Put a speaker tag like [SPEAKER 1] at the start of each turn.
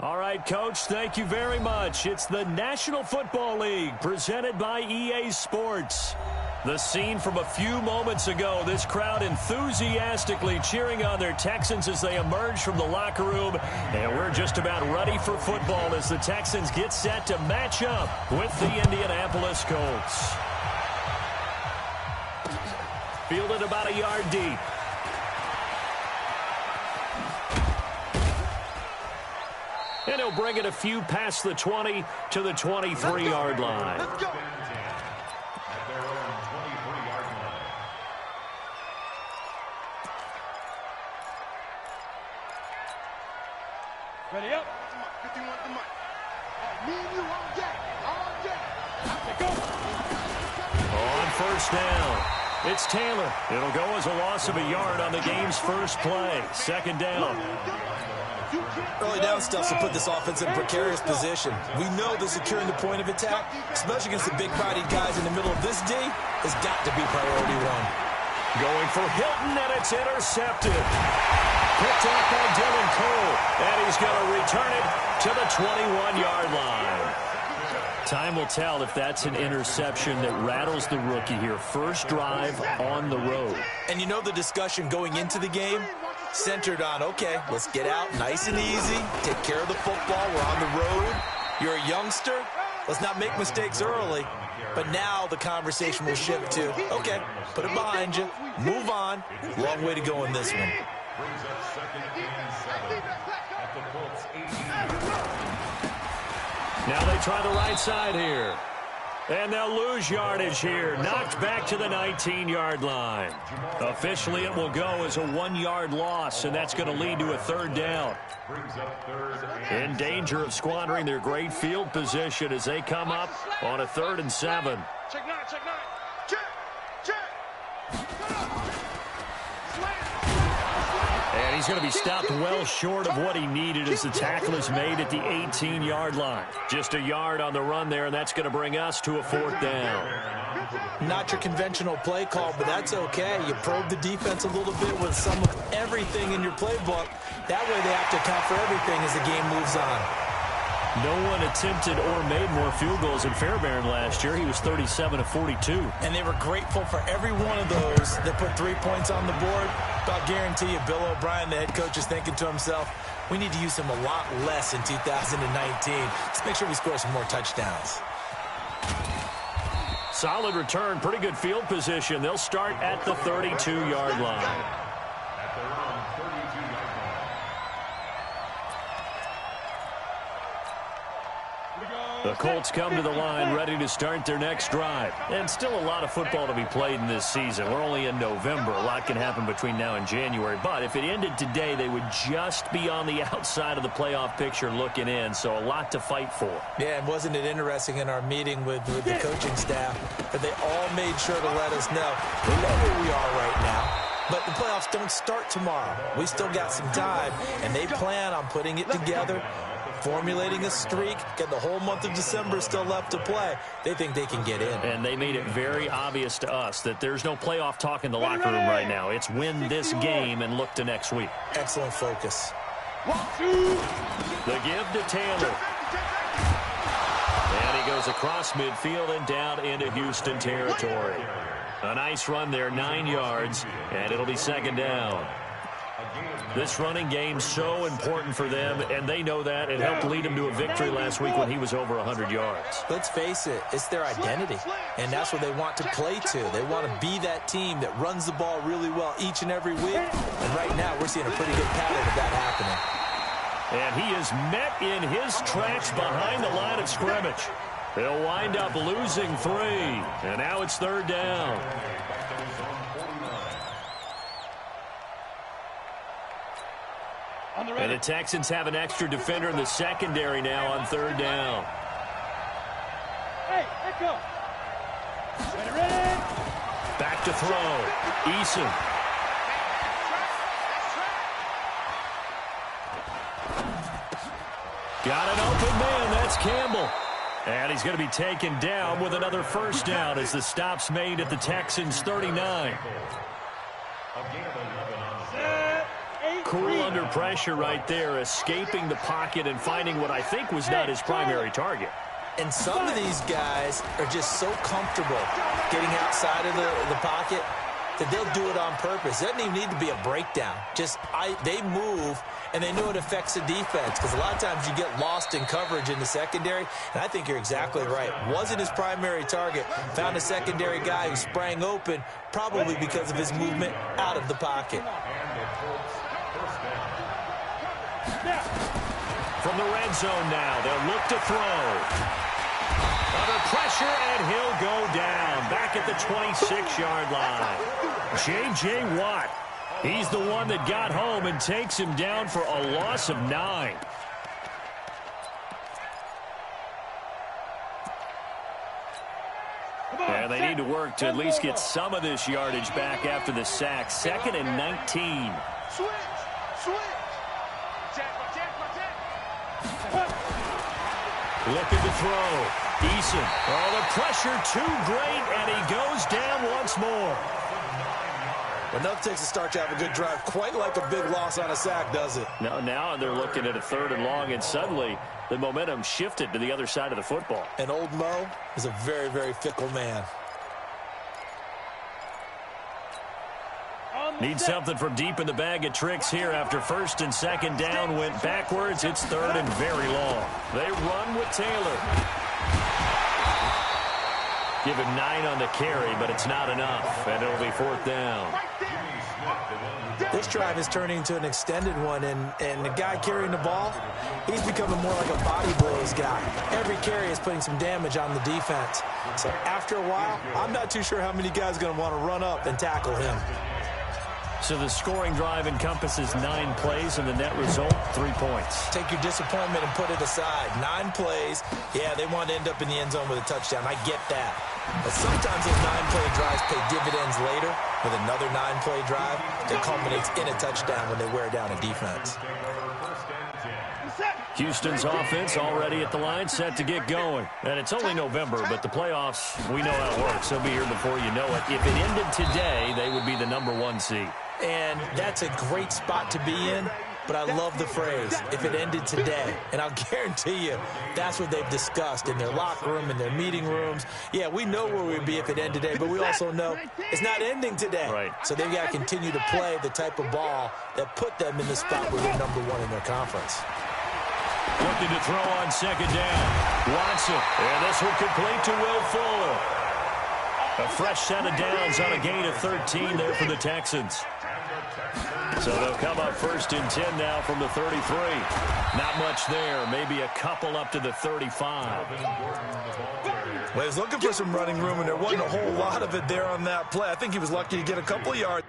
[SPEAKER 1] All right, Coach, thank you very much. It's the National Football League presented by EA Sports. The scene from a few moments ago, this crowd enthusiastically cheering on their Texans as they emerge from the locker room. And we're just about ready for football as the Texans get set to match up with the Indianapolis Colts. Fielded about a yard deep. And he'll bring it a few past the 20 to the 23-yard line.
[SPEAKER 2] Let's go.
[SPEAKER 3] Ready up.
[SPEAKER 2] 51 to Mike. Me and you all day. All day.
[SPEAKER 3] Go.
[SPEAKER 1] On first down, it's Taylor. It'll go as a loss of a yard on the game's first play. Second down.
[SPEAKER 4] Early down stuff will put this offense in a precarious position. We know that securing the point of attack, especially against the big-bodied guys in the middle of this D, has got to be priority one.
[SPEAKER 1] Going for Hilton, and it's intercepted. Picked up by Dylan Cole, and he's going to return it to the 21-yard line. Time will tell if that's an interception that rattles the rookie here. First drive on the road.
[SPEAKER 4] And you know the discussion going into the game centered on, okay, let's get out nice and easy, take care of the football, we're on the road. You're a youngster, let's not make mistakes early. But now the conversation will shift to, okay, put it behind you, move on. Long way to go in this one.
[SPEAKER 1] Now they try the right side here. And they'll lose yardage here. Knocked back to the 19-yard line. Officially, it will go as a 1-yard loss, and that's going to lead to a third down. In danger of squandering their great field position as they come up on a 3rd and 7.
[SPEAKER 2] Check 9, check 9. Check.
[SPEAKER 1] And he's going to be stopped well short of what he needed as the tackle is made at the 18-yard line. Just a yard on the run there, and that's going to bring us to a 4th down.
[SPEAKER 4] Not your conventional play call, but that's okay. You probe the defense a little bit with some of everything in your playbook. That way they have to account for everything as the game moves on.
[SPEAKER 1] No one attempted or made more field goals than Fairbairn last year. He was 37 of 42.
[SPEAKER 4] And they were grateful for every one of those that put 3 points on the board. But I'll guarantee you, Bill O'Brien, the head coach, is thinking to himself, we need to use him a lot less in 2019. Let's make sure we score some more touchdowns.
[SPEAKER 1] Solid return, pretty good field position. They'll start at the 32-yard line. The Colts come to the line ready to start their next drive. And still a lot of football to be played in this season. We're only in November. A lot can happen between now and January. But if it ended today, they would just be on the outside of the playoff picture looking in. So a lot to fight for.
[SPEAKER 4] Yeah, and wasn't it interesting in our meeting with the coaching staff that they all made sure to let us know, we know where we are right now. But the playoffs don't start tomorrow. We still got some time, and they plan on putting it together, formulating a streak, get the whole month of December still left to play. They think they can get in.
[SPEAKER 1] And they made it very obvious to us that there's no playoff talk in the locker room right now. It's win this game and look to next week.
[SPEAKER 4] Excellent focus.
[SPEAKER 1] The give to Taylor. And he goes across midfield and down into Houston territory. A nice run there, 9 yards, and it'll be 2nd down. This running game so important for them, and they know that. It helped lead them to a victory last week when he was over 100 yards.
[SPEAKER 4] Let's face it, it's their identity, and that's what they want to play to. They want to be that team that runs the ball really well each and every week, and right now we're seeing a pretty good pattern of that happening.
[SPEAKER 1] And he is met in his tracks behind the line of scrimmage. They'll wind up losing 3, and now it's 3rd down. And the Texans have an extra defender in the secondary now on 3rd down.
[SPEAKER 3] Hey, let go. Ready.
[SPEAKER 1] Back to throw. Eason. Got an open man. That's Campbell. And he's going to be taken down with another 1st down as the stop's made at the Texans' 39. Cool under pressure right there, escaping the pocket and finding what I think was not his primary target.
[SPEAKER 4] And some of these guys are just so comfortable getting outside of the pocket that they'll do it on purpose. It doesn't even need to be a breakdown. They move, and they know it affects the defense, because a lot of times you get lost in coverage in the secondary, and I think you're exactly right. Wasn't his primary target. Found a secondary guy who sprang open, probably because of his movement out of the pocket.
[SPEAKER 1] From the red zone now, they'll look to throw. Under pressure, and he'll go down. Back at the 26-yard line. J.J. Watt. He's the one that got home and takes him down for a loss of 9. And they need to work to at least get some of this yardage back after the sack. 2nd and 19.
[SPEAKER 2] Switch.
[SPEAKER 1] Looking to throw. Eason. Oh, the pressure too great, and he goes down once more.
[SPEAKER 5] Well, nothing takes a start to have a good drive, quite like a big loss on a sack, does it?
[SPEAKER 1] Now they're looking at a 3rd and long, and suddenly the momentum shifted to the other side of the football.
[SPEAKER 4] And old Mo is a very, very fickle man.
[SPEAKER 1] Need something from deep in the bag of tricks here after 1st and 2nd down went backwards. It's 3rd and very long. They run with Taylor. Give him 9 on the carry, but it's not enough, and it'll be 4th down.
[SPEAKER 4] This drive is turning into an extended one, and the guy carrying the ball, he's becoming more like a body blows guy. Every carry is putting some damage on the defense. So after a while, I'm not too sure how many guys are going to want to run up and tackle him.
[SPEAKER 1] So the scoring drive encompasses 9 plays, and the net result, 3 points.
[SPEAKER 4] Take your disappointment and put it aside. 9 plays. Yeah, they want to end up in the end zone with a touchdown. I get that. But sometimes those 9-play drives pay dividends later with another 9-play drive that culminates in a touchdown when they wear down a defense.
[SPEAKER 1] Houston's offense already at the line, set to get going. And it's only November, but the playoffs, we know how it works. They'll be here before you know it. If it ended today, they would be the number 1 seed.
[SPEAKER 4] And that's a great spot to be in, but I love the phrase, if it ended today. And I'll guarantee you, that's what they've discussed in their locker room, in their meeting rooms. Yeah, we know where we'd be if it ended today, but we also know it's not ending today.
[SPEAKER 1] Right.
[SPEAKER 4] So they've got to continue to play the type of ball that put them in the spot where they're number 1 in their conference.
[SPEAKER 1] Looking to throw on 2nd down. Watson. And this one complete to Will Fuller. A fresh set of downs on a gain of 13 there for the Texans. So they'll come up 1st and 10 now from the 33. Not much there. Maybe a couple up to the 35.
[SPEAKER 5] Well, he was looking for some running room, and there wasn't a whole lot of it there on that play. I think he was lucky to get a couple of yards.